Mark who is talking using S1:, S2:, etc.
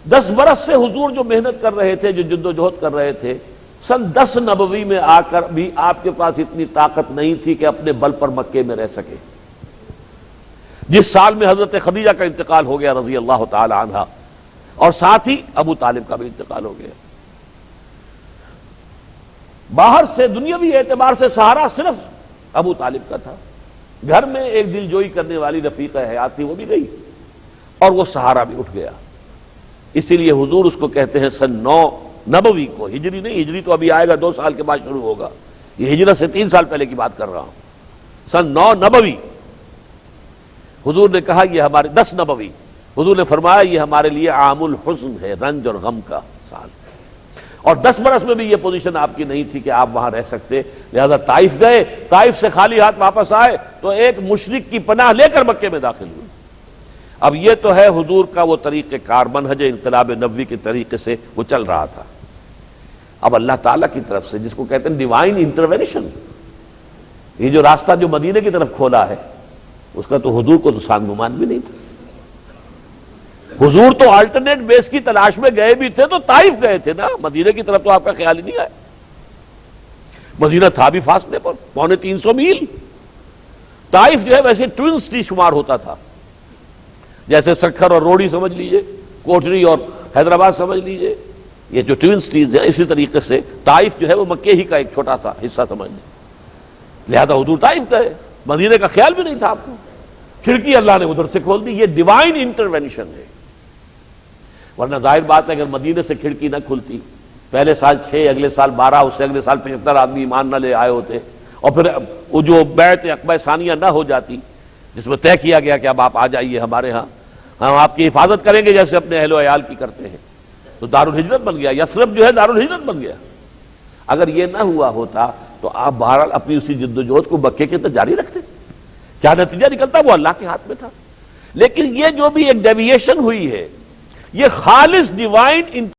S1: 10 برس سے حضور جو محنت کر رہے تھے، جو جد و جہد کر رہے تھے، سن 10 نبوی میں آ کر بھی آپ کے پاس اتنی طاقت نہیں تھی کہ اپنے بل پر مکے میں رہ سکے۔ جس سال میں حضرت خدیجہ کا انتقال ہو گیا رضی اللہ تعالی عنہا، اور ساتھ ہی ابو طالب کا بھی انتقال ہو گیا، باہر سے دنیاوی اعتبار سے سہارا صرف ابو طالب کا تھا۔ گھر میں ایک دل جوئی کرنے والی رفیقہ حیات تھی، وہ بھی گئی، اور وہ سہارا بھی اٹھ گیا۔ اسی لیے حضور اس کو کہتے ہیں سن 9 نبوی کو، ہجری نہیں، ہجری تو ابھی آئے گا 2 سال کے بعد شروع ہوگا، یہ ہجرت سے 3 سال پہلے کی بات کر رہا ہوں۔ سن 9 نبوی حضور نے کہا یہ ہمارے 10 نبوی حضور نے فرمایا یہ ہمارے لیے عام الحزن ہے، رنج اور غم کا سال، اور 10 برس میں بھی یہ پوزیشن آپ کی نہیں تھی کہ آپ وہاں رہ سکتے، لہذا طائف گئے، طائف سے خالی ہاتھ واپس آئے تو ایک مشرک کی پناہ لے کر مکے میں داخل ہوئے۔ اب یہ تو ہے حضور کا وہ طریقہ کار، منہج انقلاب نبوی کے طریقے سے وہ چل رہا تھا۔ اب اللہ تعالیٰ کی طرف سے، جس کو کہتے ہیں ڈیوائن انٹرونیشن، یہ جو راستہ جو مدینے کی طرف کھولا ہے، اس کا تو حضور کو تو سان گمان بھی نہیں تھا۔ حضور تو آلٹرنیٹ بیس کی تلاش میں گئے بھی تھے تو طائف گئے تھے نا، مدینے کی طرف تو آپ کا خیال ہی نہیں آیا۔ مدینہ تھا بھی فاصلے پر 350 میل، طائف جو ہے ویسے ٹوین سٹی شمار ہوتا تھا، جیسے سکھر اور روڑی سمجھ لیجئے، کوٹری اور حیدرآباد سمجھ لیجئے، یہ جو ٹوین سٹیز ہیں، اسی طریقے سے طائف جو ہے وہ مکے ہی کا ایک چھوٹا سا حصہ سمجھ لیں، لہذا حضور طائف گئے، مدینے کا خیال بھی نہیں تھا آپ کو، کھڑکی اللہ نے ادھر سے کھول دی۔ یہ ڈیوائن انٹرونیشن ہے، ورنہ ظاہر بات ہے اگر مدینے سے کھڑکی نہ کھلتی، پہلے سال 6، اگلے سال 12، اس سے اگلے سال 75 آدمی ایمان نہ لے آئے ہوتے، اور پھر وہ جو بیعت عقبہ ثانیہ نہ ہو جاتی جس میں طے کیا گیا کہ اب آپ آ جائیے ہمارے ہاں، ہم آپ کی حفاظت کریں گے جیسے اپنے اہل و عیال کی کرتے ہیں، تو دارالہجرت بن گیا، یثرب جو ہے دارالہجرت بن گیا۔ اگر یہ نہ ہوا ہوتا تو آپ بہرحال اپنی اسی جد و جہد کو مکے کے اندر جاری رکھتے، کیا نتیجہ نکلتا وہ اللہ کے ہاتھ میں تھا۔ لیکن یہ جو بھی ایک ڈیویشن ہوئی ہے، یہ خالص ڈیوائن